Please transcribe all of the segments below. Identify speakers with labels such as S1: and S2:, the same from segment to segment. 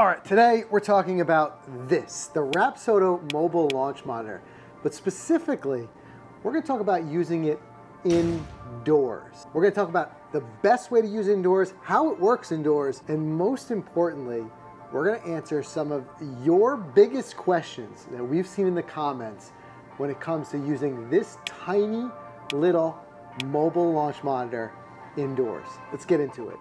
S1: All right, today we're talking about this, the Rapsodo Mobile Launch Monitor. But specifically, we're gonna talk about using it indoors. We're gonna talk about the best way to use it indoors, how it works indoors, and most importantly, we're gonna answer some of your biggest questions that we've seen in the comments when it comes to using this tiny little mobile launch monitor indoors. Let's get into it.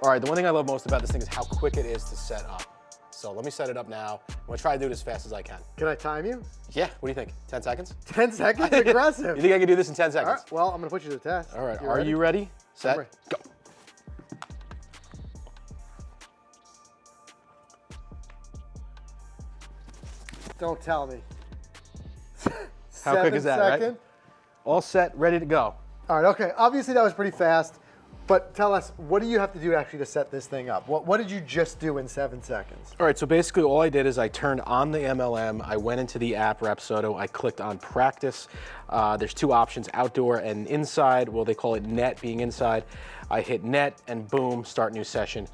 S2: All right, the one thing I love most about this thing is how quick it is to set up. So let me set it up now. I'm gonna try to do it as fast as I can.
S1: Can I time you?
S2: Yeah, what do you think? 10 seconds?
S1: 10 seconds? Aggressive.
S2: You think I can do this in 10 seconds?
S1: All right, well, I'm gonna put you to the test.
S2: All right, are you ready? Set,
S1: ready.
S2: Go.
S1: Don't tell me.
S2: How quick is that, right? All set, ready to go.
S1: All right, okay, obviously that was pretty fast, but tell us, what do you have to do actually to set this thing up? What did you just do in 7 seconds?
S2: All right, so basically all I did is I turned on the MLM, I went into the app Rapsodo, I clicked on practice. There's 2 options, outdoor and inside. Well, they call it net, being inside. I hit net and boom, start new session.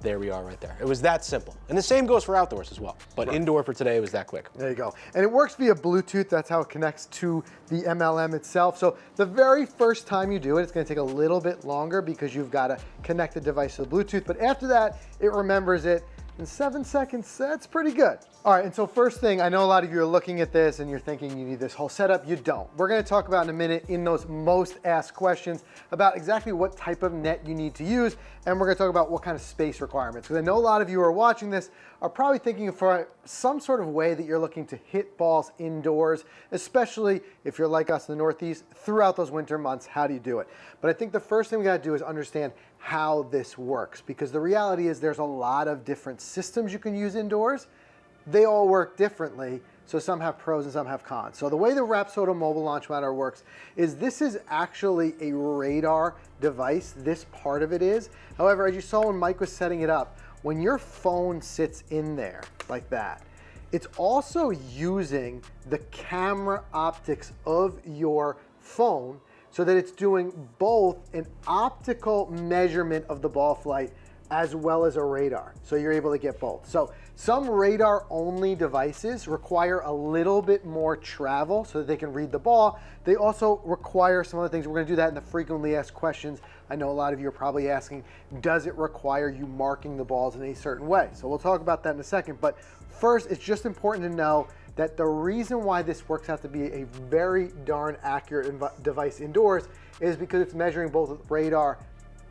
S2: There we are right there. It was that simple. And the same goes for outdoors as well. But indoor for today was that quick.
S1: There you go. And it works via Bluetooth. That's how it connects to the MLM itself. So the very first time you do it, it's going to take a little bit longer because you've got to connect the device to the Bluetooth. But after that, it remembers it in 7 seconds. That's pretty good. All right, and so first thing, I know a lot of you are looking at this and you're thinking you need this whole setup. You don't. We're going to talk about in a minute in those most asked questions about exactly what type of net you need to use, and we're going to talk about what kind of space requirements. Because I know a lot of you who are watching this are probably thinking for some sort of way that you're looking to hit balls indoors, especially if you're like us in the Northeast throughout those winter months. How do you do it? But I think the first thing we got to do is understand how this works, because the reality is there's a lot of different systems you can use indoors. They all work differently, so some have pros and some have cons. So the way the Rapsodo Mobile Launch Monitor works is this is actually a radar device, this part of it is. However, as you saw when Mike was setting it up, when your phone sits in there like that, it's also using the camera optics of your phone so that it's doing both an optical measurement of the ball flight as well as a radar. So you're able to get both. So some radar only devices require a little bit more travel so that they can read the ball. They also require some other things. We're gonna do that in the frequently asked questions. I know a lot of you are probably asking, does it require you marking the balls in a certain way? So we'll talk about that in a second. But first, it's just important to know that the reason why this works out to be a very darn accurate device indoors is because it's measuring both radar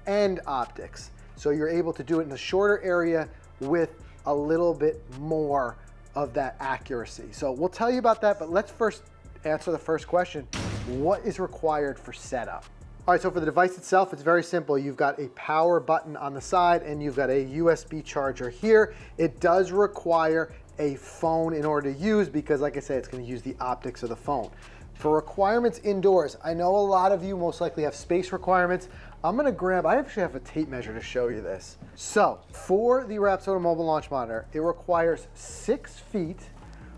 S1: and optics. So you're able to do it in a shorter area with a little bit more of that accuracy. So we'll tell you about that, but let's first answer the first question. What is required for setup? All right, so for the device itself, it's very simple. You've got a power button on the side and you've got a USB charger here. It does require a phone in order to use because, like I said, it's gonna use the optics of the phone. For requirements indoors, I know a lot of you most likely have space requirements. I'm gonna grab, I actually have a tape measure to show you this. So for the Rapsodo Mobile Launch Monitor, it requires 6 feet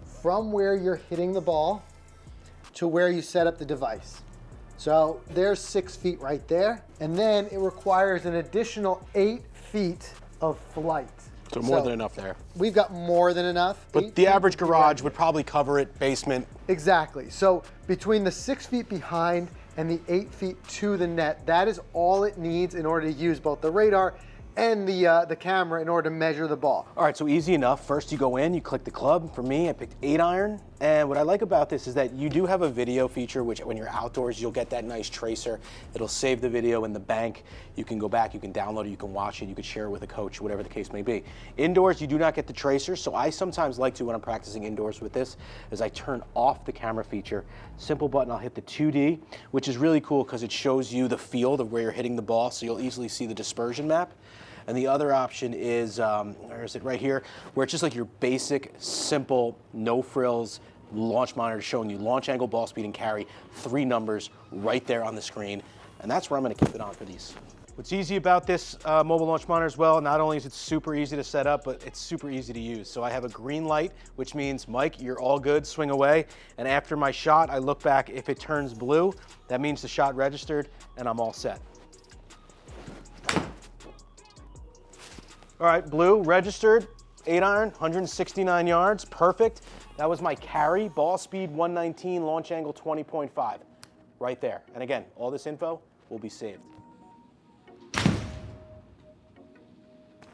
S1: from where you're hitting the ball to where you set up the device. So there's 6 feet right there. And then it requires an additional 8 feet of flight.
S2: So more than enough there.
S1: We've got more than enough.
S2: But the average garage would probably cover it, basement.
S1: Exactly. So between the 6 feet behind and the 8 feet to the net, that is all it needs in order to use both the radar and the camera in order to measure the ball.
S2: All right, so easy enough. First you go in, you click the club. For me, I picked 8-iron. And what I like about this is that you do have a video feature, which when you're outdoors, you'll get that nice tracer. It'll save the video in the bank. You can go back, you can download it, you can watch it, you can share it with a coach, whatever the case may be. Indoors, you do not get the tracer, so I sometimes like to, when I'm practicing indoors with this, is I turn off the camera feature. Simple button, I'll hit the 2D, which is really cool because it shows you the field of where you're hitting the ball, so you'll easily see the dispersion map. And the other option is, where is it, right here, where it's just like your basic, simple, no frills launch monitor showing you launch angle, ball speed, and carry, 3 numbers right there on the screen. And that's where I'm gonna keep it on for these. What's easy about this mobile launch monitor as well, not only is it super easy to set up, but it's super easy to use. So I have a green light, which means, Mike, you're all good, swing away. And after my shot, I look back. If it turns blue, that means the shot registered, and I'm all set. All right, blue, registered, 8-iron, 169 yards, perfect. That was my carry, ball speed 119, launch angle 20.5, right there. And again, all this info will be saved.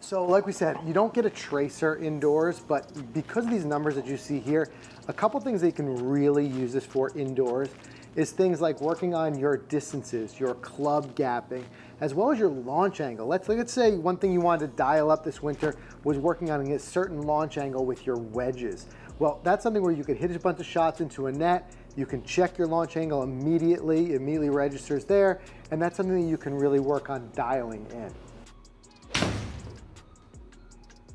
S1: So like we said, you don't get a tracer indoors, but because of these numbers that you see here, a couple things that you can really use this for indoors is things like working on your distances, your club gapping, as well as your launch angle. Let's say one thing you wanted to dial up this winter was working on a certain launch angle with your wedges. Well, that's something where you could hit a bunch of shots into a net, you can check your launch angle immediately registers there, and that's something that you can really work on dialing in.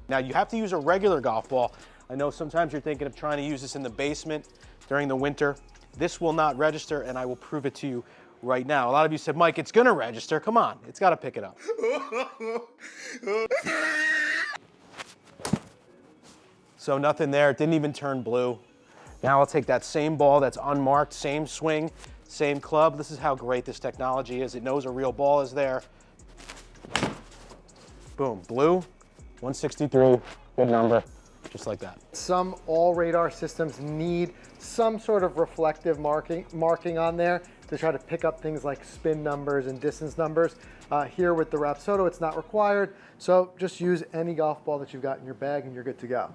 S2: Now you have to use a regular golf ball. I know sometimes you're thinking of trying to use this in the basement during the winter. This will not register, and I will prove it to you right now. A lot of you said, Mike, it's gonna register. Come on, it's gotta pick it up. So nothing there, it didn't even turn blue. Now I'll take that same ball that's unmarked, same swing, same club. This is how great this technology is. It knows a real ball is there. Boom, blue. 163, good number, just like that.
S1: Some all radar systems need some sort of reflective marking on there to try to pick up things like spin numbers and distance numbers. Here with the Rapsodo, it's not required, so just use any golf ball that you've got in your bag and you're good to go.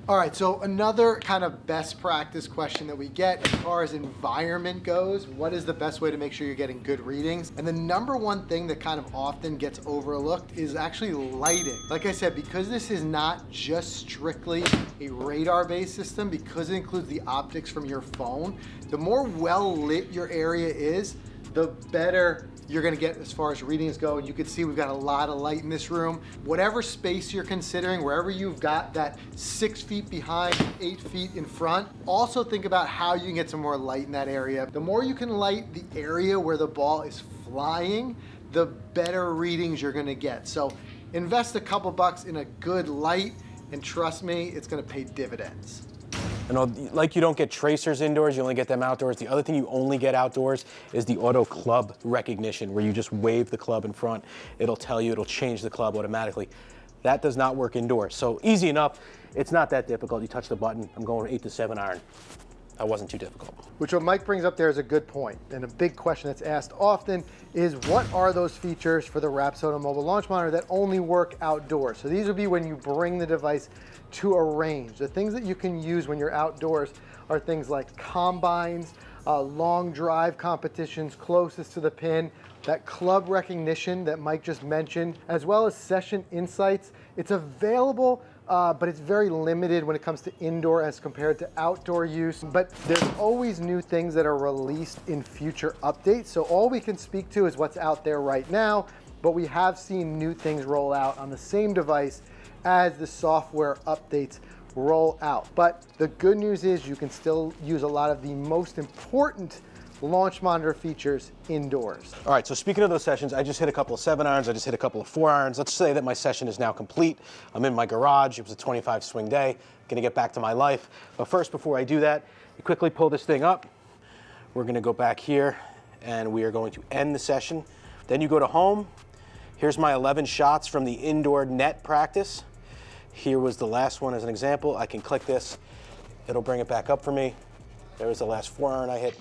S1: All right, so another kind of best practice question that we get as far as environment goes, what is the best way to make sure you're getting good readings? And the number one thing that kind of often gets overlooked is actually lighting. Like I said, because this is not just strictly a radar-based system, because it includes the optics from your phone, the more well lit your area is, the better you're gonna get as far as readings go. And you can see we've got a lot of light in this room. Whatever space you're considering, wherever you've got that 6 feet behind, 8 feet in front, also think about how you can get some more light in that area. The more you can light the area where the ball is flying, the better readings you're gonna get. So invest a couple bucks in a good light, and trust me, it's gonna pay dividends.
S2: You know, like you don't get tracers indoors, you only get them outdoors. The other thing you only get outdoors is the auto club recognition, where you just wave the club in front. It'll tell you, it'll change the club automatically. That does not work indoors. So easy enough, it's not that difficult. You touch the button, I'm going 8 to 7 iron. That wasn't too difficult.
S1: Which what Mike brings up there is a good point. And a big question that's asked often is, what are those features for the Rapsodo Mobile Launch Monitor that only work outdoors? So these would be when you bring the device to a range. The things that you can use when you're outdoors are things like combines, long drive competitions closest to the pin, that club recognition that Mike just mentioned, as well as session insights. It's available, but it's very limited when it comes to indoor as compared to outdoor use. But there's always new things that are released in future updates. So all we can speak to is what's out there right now, but we have seen new things roll out on the same device as the software updates roll out. But the good news is you can still use a lot of the most important launch monitor features indoors.
S2: All right, so speaking of those sessions, I just hit a couple of 7 irons, I just hit a couple of 4 irons. Let's say that my session is now complete. I'm in my garage, it was a 25 swing day, gonna get back to my life. But first, before I do that, you quickly pull this thing up. We're gonna go back here and we are going to end the session. Then you go to home. Here's my 11 shots from the indoor net practice. Here was the last one as an example. I can click this, it'll bring it back up for me. There was the last 4 iron I hit.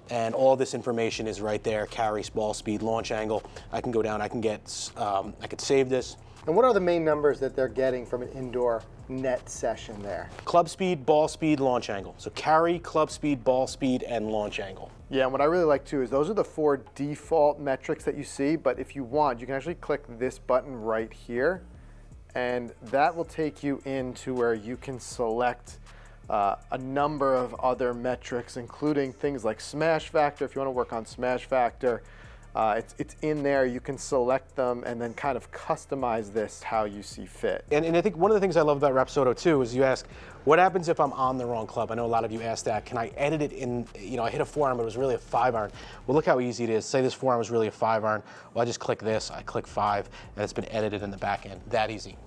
S2: And all this information is right there: carry, ball speed, launch angle. I can go down, I can get, I could save this.
S1: And what are the main numbers that they're getting from an indoor net session there?
S2: Club speed, ball speed, launch angle. So carry, club speed, ball speed, and launch angle.
S1: Yeah, and what I really like too is those are the 4 default metrics that you see, but if you want, you can actually click this button right here, and that will take you into where you can select a number of other metrics, including things like smash factor. If you want to work on smash factor, it's in there. You can select them and then kind of customize this how you see fit.
S2: And I think one of the things I love about Rapsodo too is you ask, what happens if I'm on the wrong club? I know a lot of you asked that. Can I edit it in, you know, I hit a 4 iron, but it was really a 5 iron. Well, look how easy it is. Say this 4 iron was really a 5 iron. Well, I just click this, I click 5, and it's been edited in the back end. That easy.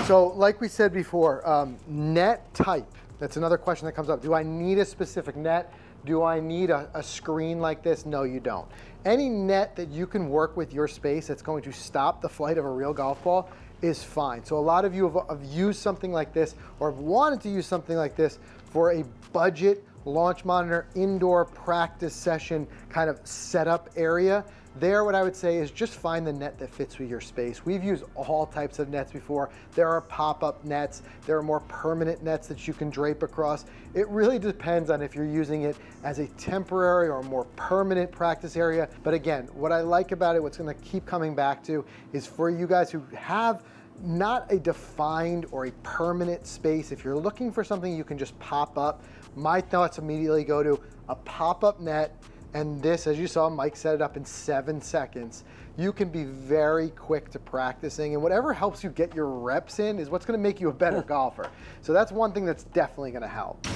S1: So like we said before, net type. That's another question that comes up. Do I need a specific net? Do I need a screen like this? No, you don't. Any net that you can work with your space that's going to stop the flight of a real golf ball is fine. So a lot of you have used something like this or have wanted to use something like this for a budget launch monitor indoor practice session kind of setup area. There, what I would say is just find the net that fits with your space. We've used all types of nets before. There are pop-up nets. There are more permanent nets that you can drape across. It really depends on if you're using it as a temporary or more permanent practice area. But again, what I like about it, what's gonna keep coming back to, is for you guys who have not a defined or a permanent space, if you're looking for something you can just pop up, my thoughts immediately go to a pop-up net. And this, as you saw, Mike set it up in 7 seconds. You can be very quick to practicing, and whatever helps you get your reps in is what's gonna make you a better golfer. So that's one thing that's definitely gonna help.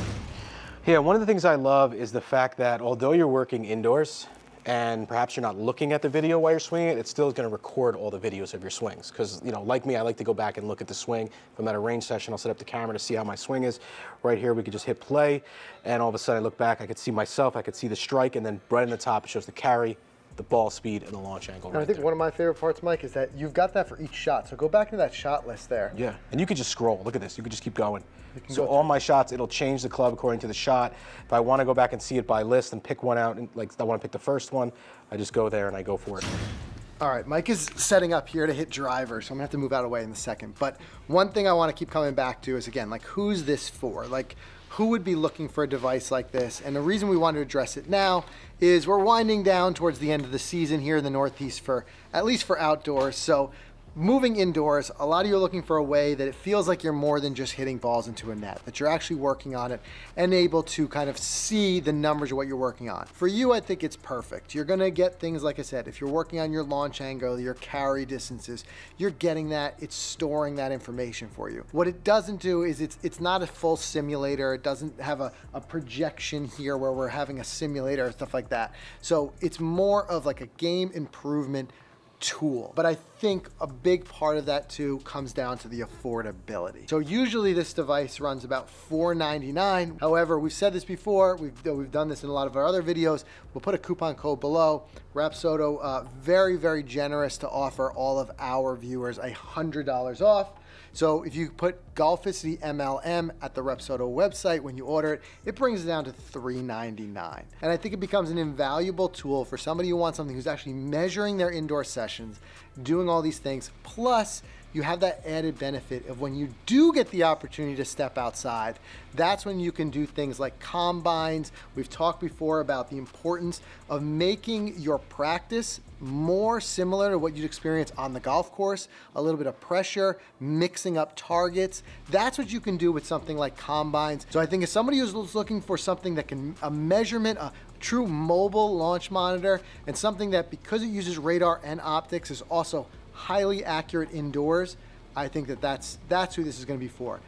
S2: Yeah, one of the things I love is the fact that although you're working indoors, and perhaps you're not looking at the video while you're swinging it, it's still going to record all the videos of your swings. Because, you know, like me, I like to go back and look at the swing. If I'm at a range session, I'll set up the camera to see how my swing is. Right here, we could just hit play, and all of a sudden I look back, I could see myself, I could see the strike, and then right in the top, it shows the carry, the ball speed, and the launch angle.
S1: And I think one of my favorite parts, Mike, is that you've got that for each shot. So go back to that shot list there.
S2: Yeah, and you could just scroll. Look at this. You could just keep going. So all my shots, it'll change the club according to the shot. If I want to go back and see it by list and pick one out, and like I want to pick the first one, I just go there and I go for it.
S1: All right, Mike is setting up here to hit driver, so I'm gonna have to move out of the way in a second. But one thing I want to keep coming back to is, again, like, who's this for? Like, who would be looking for a device like this? And the reason we want to address it now is we're winding down towards the end of the season here in the Northeast, for at least for outdoors. So moving indoors, a lot of you are looking for a way that it feels like you're more than just hitting balls into a net, that you're actually working on it and able to kind of see the numbers of what you're working on. For you, I think it's perfect. You're gonna get things, like I said, if you're working on your launch angle, your carry distances, you're getting that, it's storing that information for you. What it doesn't do is it's not a full simulator. It doesn't have a projection here where we're having a simulator or stuff like that. So it's more of like a game improvement tool. But I think a big part of that too comes down to the affordability. So usually this device runs about $499. However, we've said this before, we've done this in a lot of our other videos. We'll put a coupon code below. Rapsodo, very, very generous to offer all of our viewers $100 off. So if you put Golficity MLM at the Rapsodo website when you order it, it brings it down to $399. And I think it becomes an invaluable tool for somebody who wants something who's actually measuring their indoor sessions, doing all these things, plus you have that added benefit of when you do get the opportunity to step outside, that's when you can do things like combines. We've talked before about the importance of making your practice more similar to what you'd experience on the golf course, a little bit of pressure, mixing up targets. That's what you can do with something like combines. So I think if somebody who's looking for something that can, a measurement, a true mobile launch monitor, and something that, because it uses radar and optics, is also highly accurate indoors, I think that that's who this is going to be for.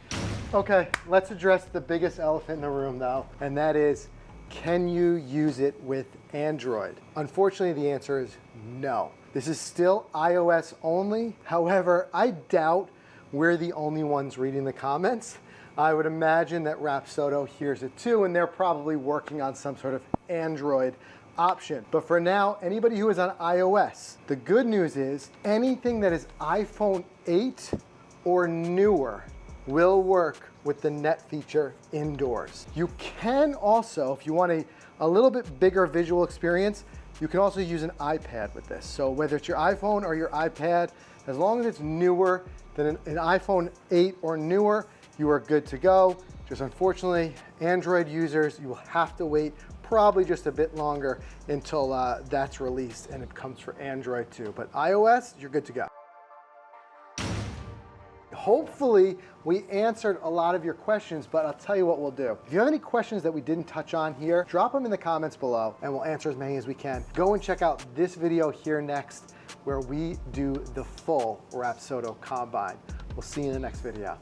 S1: Okay, let's address the biggest elephant in the room though, and that is, can you use it with Android? Unfortunately, the answer is no. This is still iOS only. However, I doubt we're the only ones reading the comments. I would imagine that Rapsodo hears it too, and they're probably working on some sort of Android option. But for now, anybody who is on iOS, the good news is anything that is iPhone 8 or newer will work with the net feature indoors. You can also, if you want a little bit bigger visual experience, you can also use an iPad with this. So whether it's your iPhone or your iPad, as long as it's newer than an iPhone 8 or newer, you are good to go. Just unfortunately, Android users, you will have to wait probably just a bit longer until that's released and it comes for Android too. But iOS, you're good to go. Hopefully we answered a lot of your questions, but I'll tell you what we'll do. If you have any questions that we didn't touch on here, drop them in the comments below and we'll answer as many as we can. Go and check out this video here next where we do the full Rapsodo Combine. We'll see you in the next video.